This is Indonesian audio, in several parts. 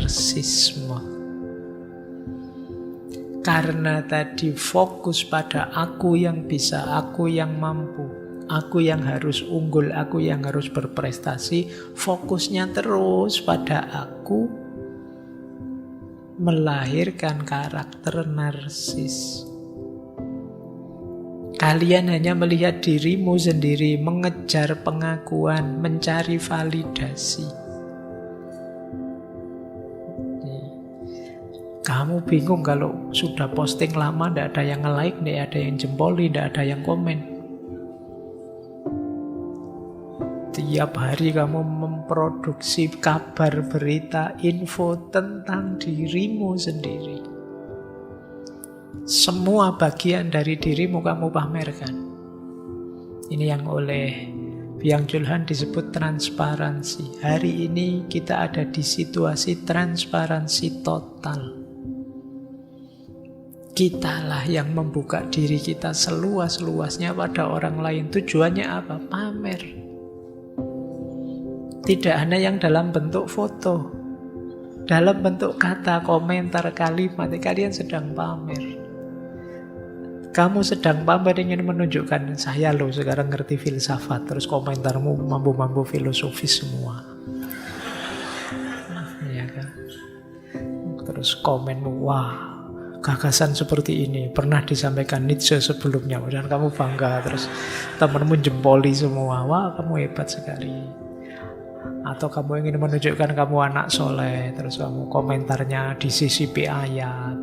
narsisme. Karena tadi fokus pada aku yang bisa, aku yang mampu, aku yang harus unggul, aku yang harus berprestasi, fokusnya terus pada aku, melahirkan karakter narsis. Kalian hanya melihat dirimu sendiri, mengejar pengakuan, mencari validasi. Kamu bingung kalau sudah posting lama, tidak ada yang nge-like, tidak ada yang jempoli, tidak ada yang komen. Tiap hari kamu memproduksi kabar, berita, info tentang dirimu sendiri. Semua bagian dari dirimu kamu pamerkan. Ini yang oleh Byung-Chul Han disebut transparansi. Hari ini kita ada di situasi transparansi total. Kitalah yang membuka diri kita seluas-luasnya pada orang lain. Tujuannya apa? Pamer. Tidak hanya yang dalam bentuk foto, dalam bentuk kata, komentar, kalimat. Kalian sedang pamer. Kamu sedang pamer ingin menunjukkan, saya loh sekarang ngerti filsafat. Terus komentarmu mampu-mampu filosofis semua. Ya kan? Terus komenmu, wah, gagasan seperti ini pernah disampaikan Nietzsche sebelumnya, dan kamu bangga. Terus temanmu jempoli semua, wah kamu hebat sekali. Atau kamu ingin menunjukkan kamu anak soleh, terus kamu komentarnya disisipi ayat,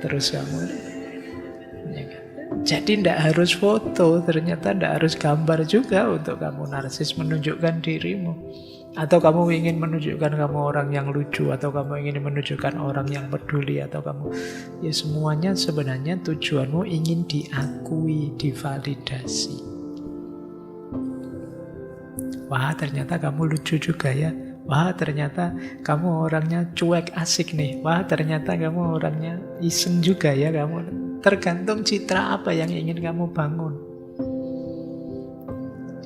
terus kamu ya kan? Jadi tidak harus foto, ternyata tidak harus gambar juga untuk kamu narsis menunjukkan dirimu. Atau kamu ingin menunjukkan kamu orang yang lucu, atau kamu ingin menunjukkan orang yang peduli, atau kamu, ya semuanya sebenarnya tujuanmu ingin diakui, divalidasi. Wah ternyata kamu lucu juga ya. Wah ternyata kamu orangnya cuek asik nih. Wah ternyata kamu orangnya iseng juga ya kamu. Tergantung citra apa yang ingin kamu bangun.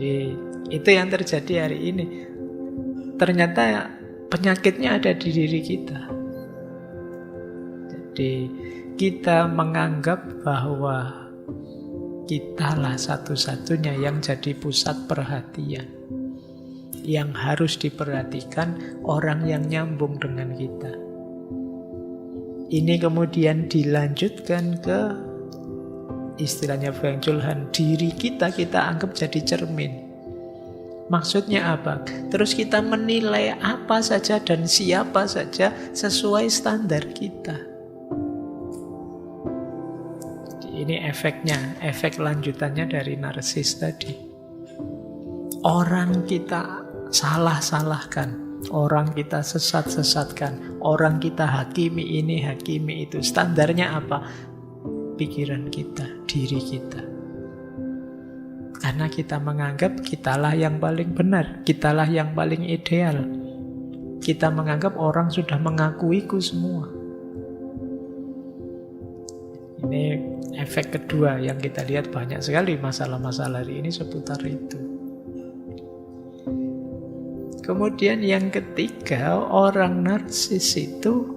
Jadi itu yang terjadi hari ini. Ternyata penyakitnya ada di diri kita. Jadi kita menganggap bahwa kitalah satu-satunya yang jadi pusat perhatian, yang harus diperhatikan orang yang nyambung dengan kita. Ini kemudian dilanjutkan ke istilahnya Byung-Chul Han, diri kita anggap jadi cermin. Maksudnya apa? Terus kita menilai apa saja dan siapa saja sesuai standar kita. Ini efeknya, efek lanjutannya dari narsis tadi. Orang kita salah-salahkan, orang kita sesat-sesatkan, orang kita hakimi ini, hakimi itu. Standarnya apa? Pikiran kita, diri kita. Karena kita menganggap kitalah yang paling benar, kitalah yang paling ideal. Kita menganggap orang sudah mengakuiku semua. Ini efek kedua yang kita lihat, banyak sekali masalah-masalah hari ini seputar itu. Kemudian yang ketiga, orang narsis itu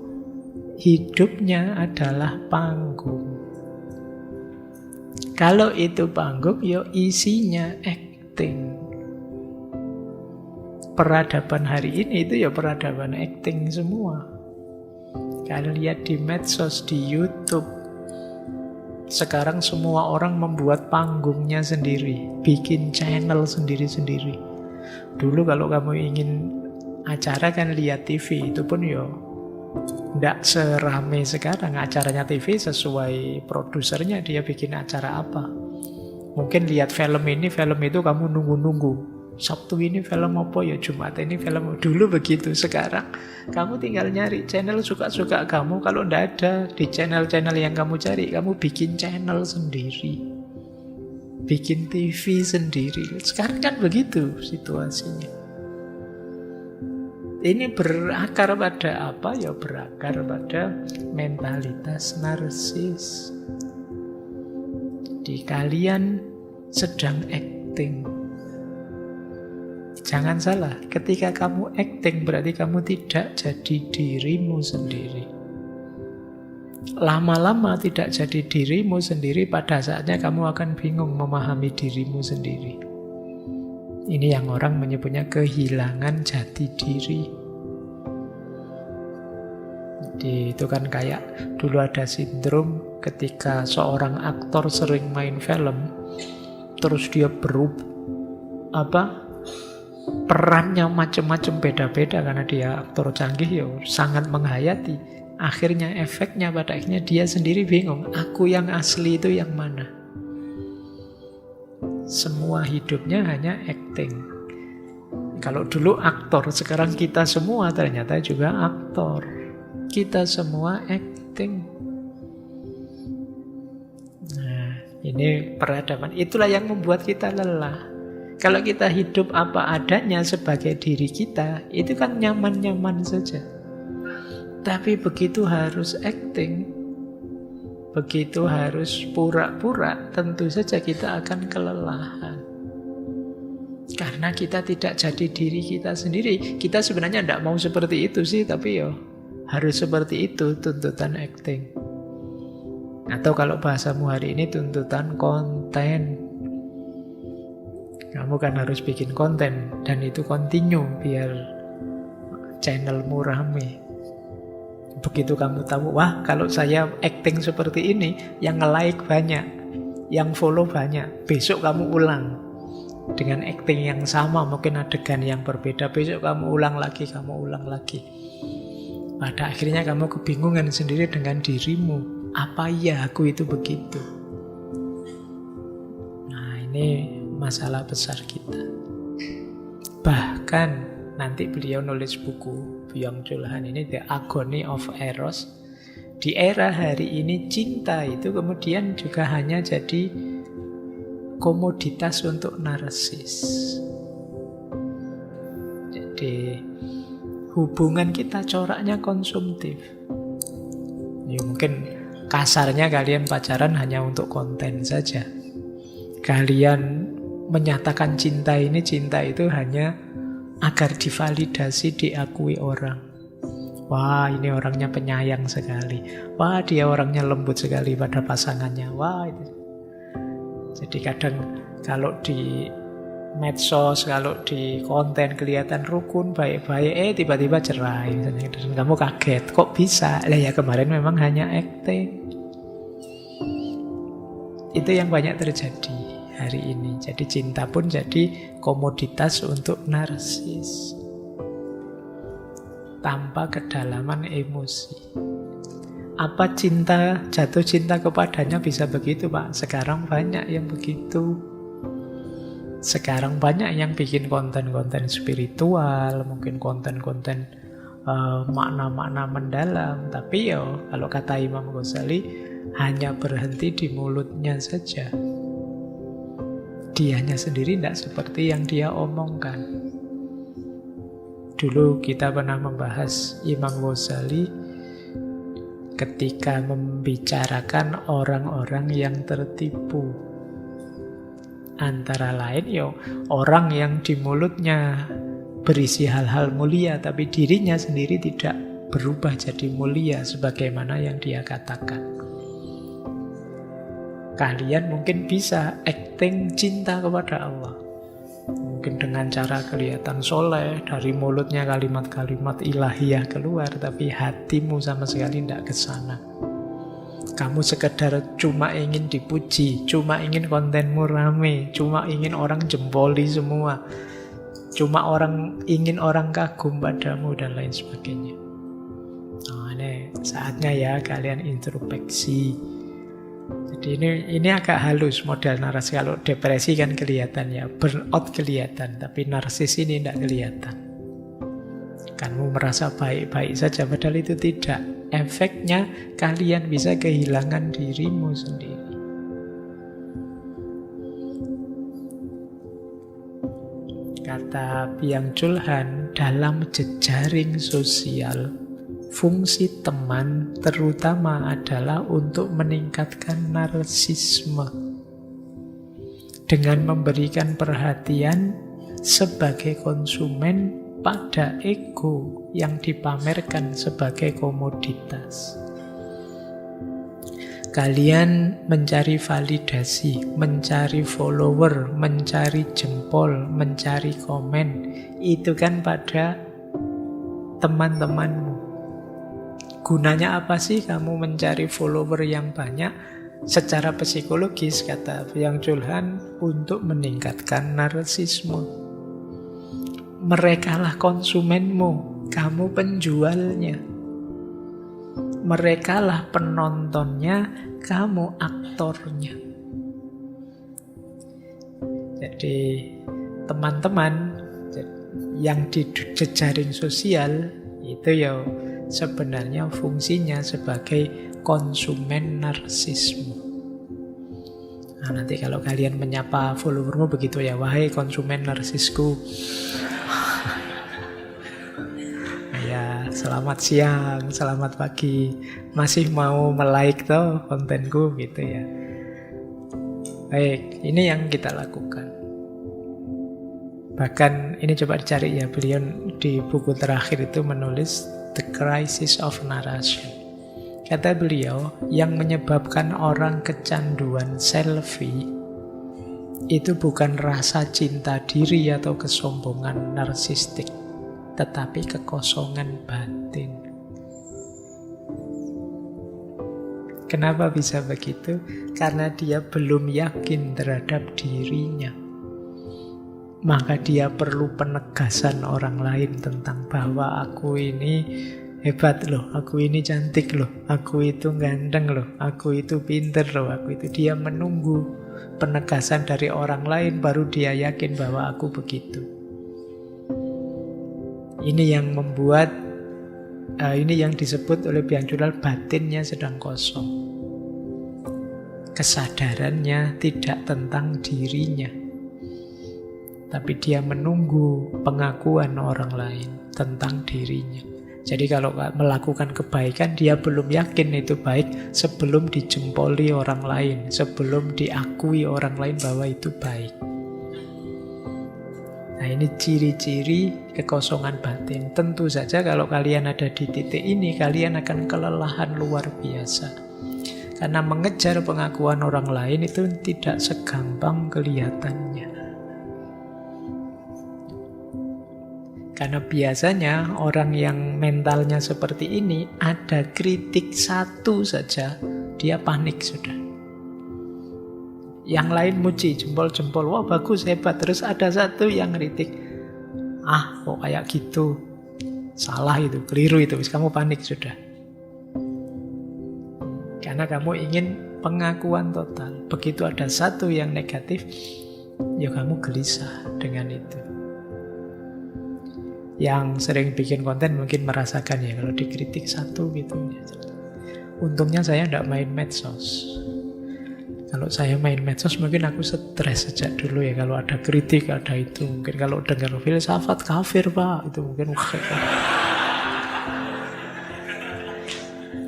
hidupnya adalah panggung. Kalau itu panggung, ya isinya acting. Peradaban hari ini itu ya peradaban acting semua. Kalian lihat di medsos, di YouTube. Sekarang semua orang membuat panggungnya sendiri, bikin channel sendiri-sendiri. Dulu kalau kamu ingin acara kan lihat TV, itu pun ya tidak serame sekarang. Acaranya TV sesuai produsernya, dia bikin acara apa. Mungkin lihat film ini, film itu kamu nunggu-nunggu. Sabtu ini film apa ya, Jumat ini film. Dulu begitu, sekarang kamu tinggal nyari channel suka-suka kamu. Kalau tidak ada di channel-channel yang kamu cari, kamu bikin channel sendiri, bikin TV sendiri. Sekarang kan begitu situasinya. Ini berakar pada apa? Ya berakar pada mentalitas narsis. Jadi kalian sedang acting. Jangan salah, ketika kamu acting berarti kamu tidak jadi dirimu sendiri. Lama-lama tidak jadi dirimu sendiri, pada saatnya kamu akan bingung memahami dirimu sendiri. Ini yang orang menyebutnya kehilangan jati diri. Jadi itu kan kayak dulu ada sindrom ketika seorang aktor sering main film, terus dia perannya macam-macam beda-beda karena dia aktor canggih ya, sangat menghayati. Akhirnya efeknya pada akhirnya dia sendiri bingung, aku yang asli itu yang mana. Semua hidupnya hanya acting. Kalau dulu aktor, sekarang kita semua ternyata juga aktor. Kita semua acting. Nah, ini peradaban. Itulah yang membuat kita lelah. Kalau kita hidup apa adanya sebagai diri kita, itu kan nyaman-nyaman saja. Tapi begitu harus acting, begitu harus pura-pura, tentu saja kita akan kelelahan. Karena kita tidak jadi diri kita sendiri. Kita sebenarnya tidak mau seperti itu sih, tapi harus seperti itu tuntutan acting. Atau kalau bahasamu hari ini tuntutan konten. Kamu kan harus bikin konten dan itu continue biar channelmu rame. Begitu kamu tahu, wah kalau saya acting seperti ini, yang nge-like banyak, yang follow banyak, besok kamu ulang dengan acting yang sama, mungkin adegan yang berbeda, besok kamu ulang lagi. Pada akhirnya kamu kebingungan sendiri dengan dirimu. Apa iya aku itu begitu? Nah, ini masalah besar kita. Bahkan nanti beliau nulis buku, Byung-Chul Han ini, The Agony of Eros. Di era hari ini cinta itu kemudian juga hanya jadi komoditas untuk narsis. Jadi hubungan kita coraknya konsumtif. Ya mungkin kasarnya kalian pacaran hanya untuk konten saja. Kalian menyatakan cinta itu hanya agar divalidasi, diakui orang. Wah, ini orangnya penyayang sekali. Wah, dia orangnya lembut sekali pada pasangannya. Wah, itu. Jadi kadang kalau di medsos, kalau di konten kelihatan rukun, baik-baik, tiba-tiba cerai. Misalnya. Dan kamu kaget, kok bisa? Lah ya kemarin memang hanya acting. Itu yang banyak terjadi hari ini. Jadi cinta pun jadi komoditas untuk narsis tanpa kedalaman emosi. Apa jatuh cinta kepadanya bisa begitu, Pak? Sekarang banyak yang begitu. Sekarang banyak yang bikin konten-konten spiritual, mungkin konten-konten makna-makna mendalam. Tapi kalau kata Imam Ghazali, hanya berhenti di mulutnya saja. Dianya sendiri tidak seperti yang dia omongkan. Dulu kita pernah membahas Imam Ghazali ketika membicarakan orang-orang yang tertipu. Antara lain orang yang di mulutnya berisi hal-hal mulia, tapi dirinya sendiri tidak berubah jadi mulia sebagaimana yang dia katakan. Kalian mungkin bisa acting cinta kepada Allah. Mungkin dengan cara kelihatan soleh, dari mulutnya kalimat-kalimat ilahiyah keluar, tapi hatimu sama sekali tidak ke sana. Kamu sekedar cuma ingin dipuji, cuma ingin kontenmu rame, cuma ingin orang jempoli semua, cuma ingin orang kagum padamu dan lain sebagainya. Nah, ini saatnya ya kalian introspeksi. Jadi ini agak halus model narasi. Kalau depresi kan kelihatan ya, burnout kelihatan, tapi narsis ini tidak kelihatan. Kamu merasa baik-baik saja, padahal itu tidak. Efeknya kalian bisa kehilangan dirimu sendiri. Kata Byung-Chul Han, dalam jejaring sosial, fungsi teman terutama adalah untuk meningkatkan narsisme. Dengan memberikan perhatian, sebagai konsumen pada ego yang dipamerkan sebagai komoditas. Kalian mencari validasi, mencari follower, mencari jempol, mencari komen. Itu kan pada teman-temanmu. Gunanya apa sih kamu mencari follower yang banyak? Secara psikologis, kata Byung Chul Han, untuk meningkatkan narsisme. Merekalah konsumenmu, kamu penjualnya. Merekalah penontonnya, kamu aktornya. Jadi teman-teman yang di jejaring sosial itu ya sebenarnya fungsinya sebagai konsumen narsisme. Nah, nanti kalau kalian menyapa followermu begitu ya, wahai konsumen narsisku. Ya, selamat siang, selamat pagi. Masih mau like toh kontenku gitu ya. Baik, ini yang kita lakukan. Bahkan ini coba dicari ya, beliau di buku terakhir itu menulis The Crisis of Narration. Kata beliau, yang menyebabkan orang kecanduan selfie itu bukan rasa cinta diri atau kesombongan narsistik, tetapi kekosongan batin. Kenapa bisa begitu? Karena dia belum yakin terhadap dirinya. Maka dia perlu penegasan orang lain tentang bahwa aku ini hebat loh, aku ini cantik loh, aku itu ganteng loh, aku itu pinter loh, aku itu. Dia menunggu penegasan dari orang lain baru dia yakin bahwa aku begitu. Ini yang membuat, ini yang disebut oleh Byung Chul Han batinnya sedang kosong. Kesadarannya tidak tentang dirinya, tapi dia menunggu pengakuan orang lain tentang dirinya. Jadi kalau melakukan kebaikan, dia belum yakin itu baik sebelum dijempoli orang lain, sebelum diakui orang lain bahwa itu baik. Nah, ini ciri-ciri kekosongan batin. Tentu saja kalau kalian ada di titik ini, kalian akan kelelahan luar biasa. Karena mengejar pengakuan orang lain itu tidak segampang kelihatannya. Karena biasanya orang yang mentalnya seperti ini, ada kritik satu saja, dia panik sudah. Yang lain muji, jempol-jempol, wah bagus, hebat. Terus ada satu yang kritik, ah kok kayak gitu, salah itu, keliru itu, kamu panik sudah. Karena kamu ingin pengakuan total. Begitu ada satu yang negatif, ya kamu gelisah dengan itu. Yang sering bikin konten mungkin merasakan ya, kalau dikritik satu gitu. Untungnya saya tidak main medsos. Kalau saya main medsos mungkin aku stres sejak dulu ya. Kalau ada kritik, ada itu. Mungkin kalau dengar filsafat kafir pak, itu mungkin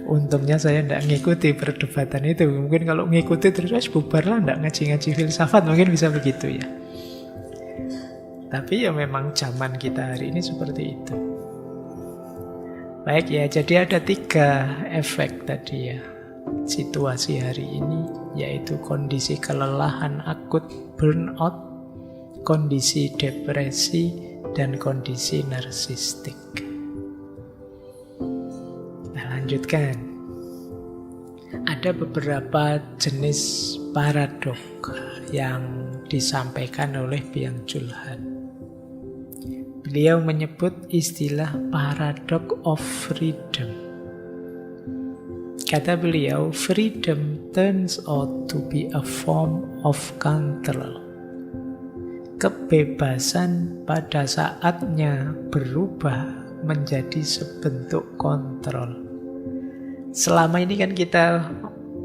untungnya saya tidak ngikuti perdebatan itu. Mungkin kalau ngikuti terus bubar lah, tidak ngaji-ngaji filsafat, mungkin bisa begitu ya. Tapi ya memang zaman kita hari ini seperti itu. Baik ya, jadi ada 3 efek tadi ya situasi hari ini, yaitu kondisi kelelahan akut burnout, kondisi depresi, dan kondisi narsistik. Nah, lanjutkan. Ada beberapa jenis paradok yang disampaikan oleh Byung Chul Han. Beliau menyebut istilah paradox of freedom. Kata beliau, freedom turns out to be a form of control. Kebebasan pada saatnya berubah menjadi sebentuk kontrol. Selama ini kan kita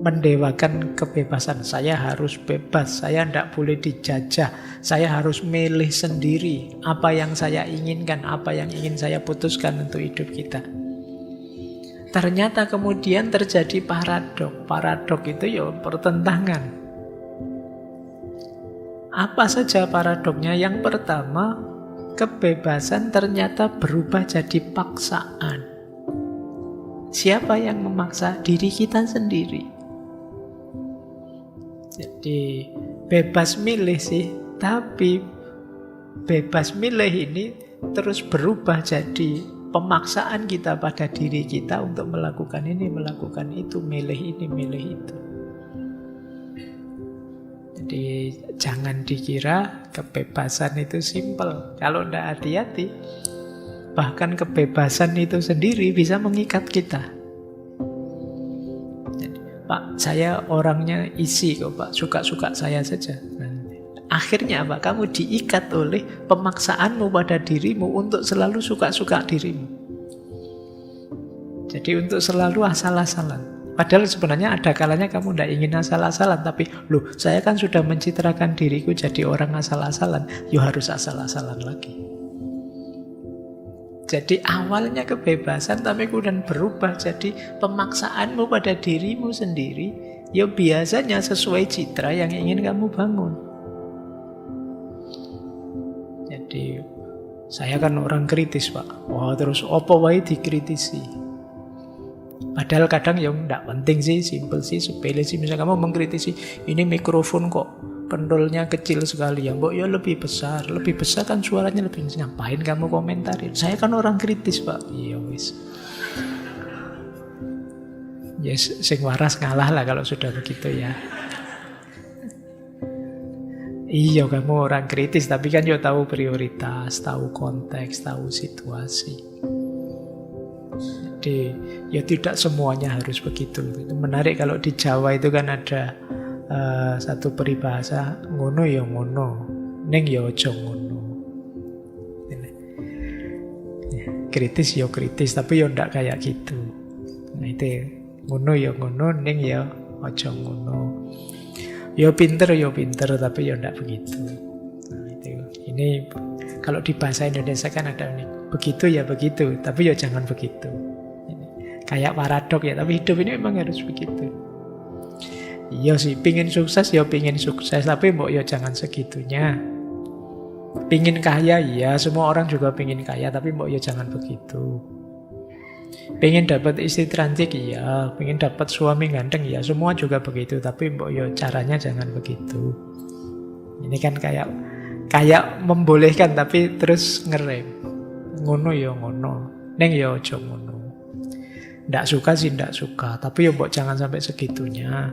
mendewakan kebebasan. Saya harus bebas, saya tidak boleh dijajah, saya harus milih sendiri apa yang saya inginkan, apa yang ingin saya putuskan untuk hidup kita. Ternyata kemudian terjadi paradok. Paradok itu ya pertentangan. Apa saja paradoknya? Yang pertama, kebebasan ternyata berubah jadi paksaan. Siapa yang memaksa? Diri kita sendiri. Jadi bebas milih sih, tapi bebas milih ini terus berubah jadi pemaksaan kita pada diri kita untuk melakukan ini, melakukan itu, milih ini, milih itu. Jadi jangan dikira kebebasan itu simpel. Kalau tidak hati-hati, bahkan kebebasan itu sendiri bisa mengikat kita. Jadi, Pak, saya orangnya isi kok Pak, suka-suka saya saja. Akhirnya apa? Kamu diikat oleh pemaksaanmu pada dirimu untuk selalu suka-suka dirimu. Jadi untuk selalu asal-asalan. Padahal sebenarnya ada kalanya kamu tidak ingin asal-asalan. Tapi loh, saya kan sudah mencitrakan diriku jadi orang asal-asalan. Ya harus asal-asalan lagi. Jadi awalnya kebebasan tapi kemudian berubah jadi pemaksaanmu pada dirimu sendiri. Ya biasanya sesuai citra yang ingin kamu bangun. Jadi saya kan orang kritis Pak. Wah terus apa wae dikritisi. Padahal kadang ya enggak penting sih, simpel sih, sepele sih. Misalnya kamu mengkritisi, ini mikrofon kok pendolnya kecil sekali ya, mbok ya lebih besar kan suaranya lebih. Ngapain kamu komentarin? Saya kan orang kritis Pak. Iya wis. Yes, sing waras ngalah lah kalau sudah begitu ya. Iya kamu orang kritis, tapi kan ya tahu prioritas, tahu konteks, tahu situasi. Jadi ya tidak semuanya harus begitu. Itu menarik kalau di Jawa itu kan ada satu peribahasa, ngono ya ngono, neng ya aja ngono. Kritis ya kritis, tapi ya ndak kayak gitu. Nah itu ngono ya ngono, neng ya aja ngono. Ya pinter, tapi ya ndak begitu. Nah itu, ini kalau di bahasa Indonesia kan ada nih, begitu ya begitu, tapi ya jangan begitu. Kayak paradok ya, tapi hidup ini memang harus begitu. Iya sih, pingin sukses ya pingin sukses, tapi mbok ya jangan segitunya. Pingin kaya, iya semua orang juga pingin kaya, tapi mbok ya jangan begitu. Pingin dapat istri cantik, iya. Pingin dapat suami ganteng, ya semua juga begitu, tapi mbok ya caranya jangan begitu. Ini kan kayak membolehkan, tapi terus ngerem. Ngono ya ngono, neng ya aja ngono. Nggak suka sih nggak suka, tapi ya mbok jangan sampai segitunya.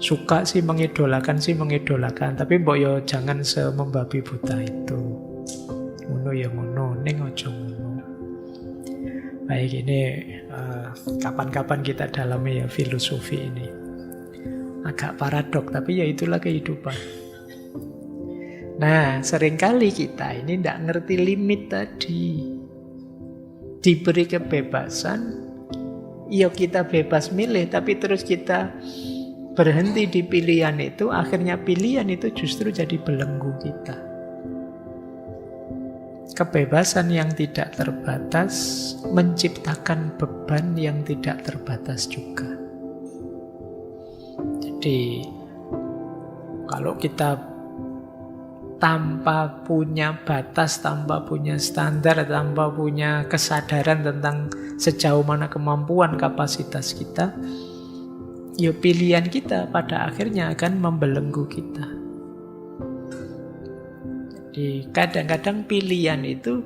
Suka sih mengidolakan, tapi mbok ya jangan semembabi buta itu. Ngono ya ngono, ning aja ngono. Baik, ini kapan-kapan kita dalami ya filosofi ini. Agak paradok, tapi ya itulah kehidupan. Nah, seringkali kita ini nggak ngerti limit tadi. Diberi kebebasan, ya kita bebas milih, tapi terus kita berhenti di pilihan itu, akhirnya pilihan itu justru jadi belenggu kita. Kebebasan yang tidak terbatas menciptakan beban yang tidak terbatas juga. Jadi kalau kita tanpa punya batas, tanpa punya standar, tanpa punya kesadaran tentang sejauh mana kemampuan kapasitas kita, ya pilihan kita pada akhirnya akan membelenggu kita. Jadi kadang-kadang pilihan itu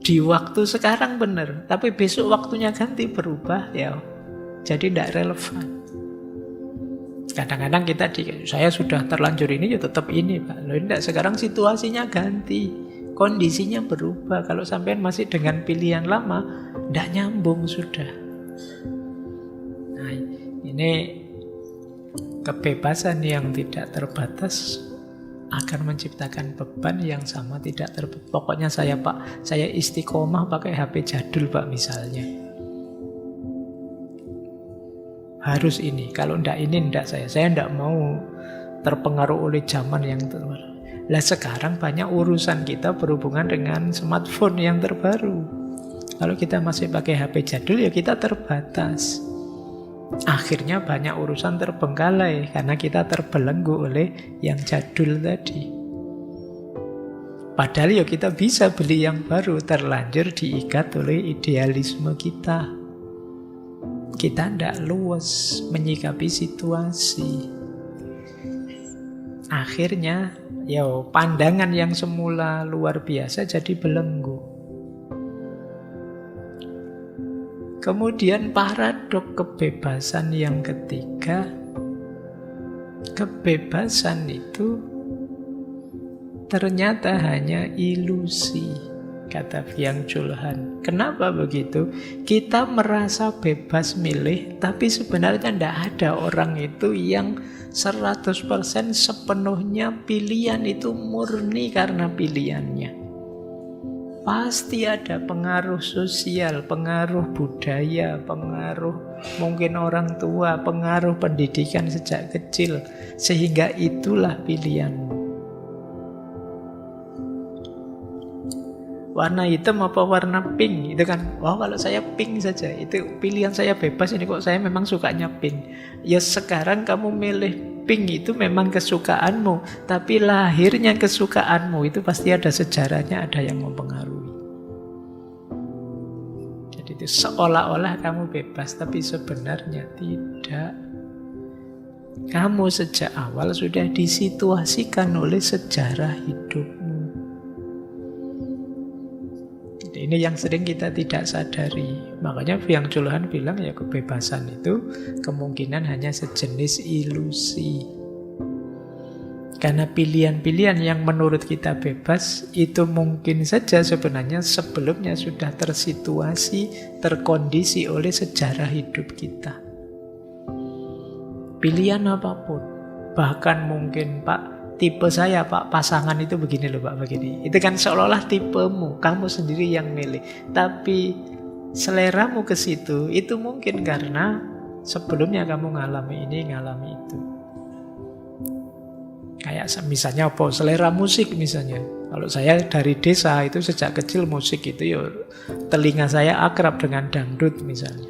di waktu sekarang benar, tapi besok waktunya ganti berubah ya, jadi tidak relevan. Kadang-kadang saya sudah terlanjur ini ya tetap ini Pak. Loh enggak, sekarang situasinya ganti, kondisinya berubah. Kalau sampean masih dengan pilihan lama, enggak nyambung sudah. Nah, ini kebebasan yang tidak terbatas akan menciptakan beban yang sama tidak terbatas. Pokoknya saya istiqomah pakai HP jadul Pak misalnya. Harus ini, kalau ndak ini ndak saya ndak mau terpengaruh oleh zaman yang terbaru. Lah sekarang banyak urusan kita berhubungan dengan smartphone yang terbaru. Kalau kita masih pakai HP jadul ya kita terbatas. Akhirnya banyak urusan terbengkalai karena kita terbelenggu oleh yang jadul tadi. Padahal ya kita bisa beli yang baru, terlanjur diikat oleh idealisme kita. Kita tidak luas menyikapi situasi. Akhirnya ya pandangan yang semula luar biasa jadi belenggu. Kemudian paradok kebebasan yang ketiga. Kebebasan itu ternyata hanya ilusi, kata Byung-Chul Han. Kenapa begitu? Kita merasa bebas milih, tapi sebenarnya tidak ada orang itu yang 100% sepenuhnya pilihan itu murni karena pilihannya. Pasti ada pengaruh sosial, pengaruh budaya, pengaruh mungkin orang tua, pengaruh pendidikan sejak kecil, sehingga itulah pilihanmu. Warna hitam apa warna pink? Itu kan, wah kalau saya pink saja, itu pilihan saya bebas, ini kok saya memang sukanya pink. Ya sekarang kamu milih pink itu memang kesukaanmu, tapi lahirnya kesukaanmu itu pasti ada sejarahnya, ada yang mempengaruhi. Jadi itu seolah-olah kamu bebas, tapi sebenarnya tidak. Kamu sejak awal sudah disituasikan oleh sejarah hidupmu. Ini yang sering kita tidak sadari. Makanya Byung-Chul Han bilang ya kebebasan itu kemungkinan hanya sejenis ilusi. Karena pilihan-pilihan yang menurut kita bebas itu mungkin saja sebenarnya sebelumnya sudah tersituasi, terkondisi oleh sejarah hidup kita. Pilihan apapun. Bahkan mungkin tipe saya Pak, pasangan itu begini loh Pak, begini. Itu kan seolah-olah tipemu, kamu sendiri yang milih. Tapi seleramu ke situ, itu mungkin karena sebelumnya kamu ngalami ini, ngalami itu. Kayak misalnya apa, selera musik misalnya. Kalau saya dari desa itu sejak kecil musik itu ya telinga saya akrab dengan dangdut misalnya.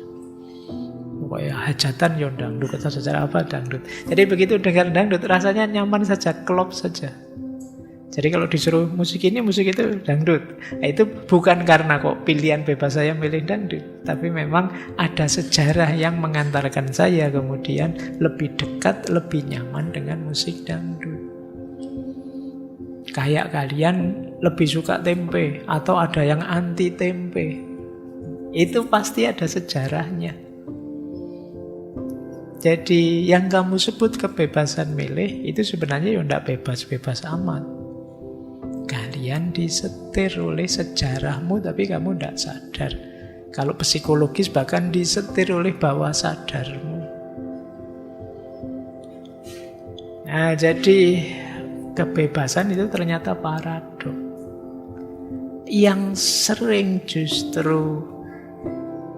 Pokoknya hajatan ya dangdut, atau secara apa dangdut. Jadi begitu dengar dangdut rasanya nyaman saja, klop saja. Jadi kalau disuruh musik ini, musik itu dangdut. Nah, itu bukan karena kok pilihan bebas saya milih dangdut, tapi memang ada sejarah yang mengantarkan saya kemudian lebih dekat, lebih nyaman dengan musik dangdut. Kayak kalian lebih suka tempe atau ada yang anti tempe. Itu pasti ada sejarahnya. Jadi yang kamu sebut kebebasan milih itu sebenarnya ya tidak bebas-bebas amat. Kalian disetir oleh sejarahmu tapi kamu tidak sadar. Kalau psikologis bahkan disetir oleh bawah sadarmu. Nah jadi kebebasan itu ternyata paradok. Yang sering justru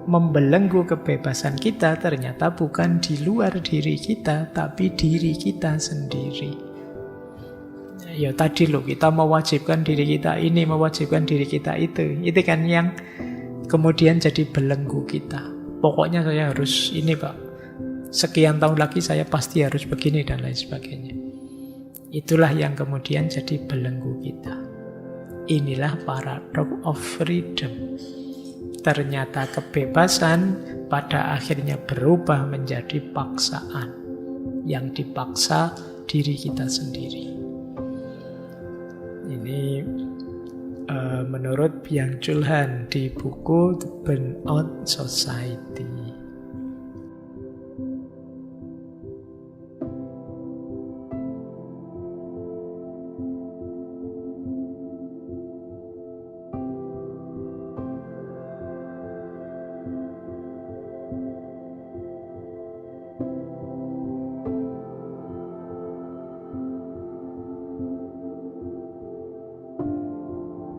membelenggu kebebasan kita ternyata bukan di luar diri kita, tapi diri kita sendiri. Ya tadi loh, kita mewajibkan diri kita ini, mewajibkan diri kita itu. Itu kan yang kemudian jadi belenggu kita. Pokoknya saya harus ini Pak, sekian tahun lagi saya pasti harus begini dan lain sebagainya. Itulah yang kemudian jadi belenggu kita. Inilah paradox of freedom. Ternyata kebebasan pada akhirnya berubah menjadi paksaan yang dipaksa diri kita sendiri. Ini menurut Byung-Chul Han di buku The Burnout Society.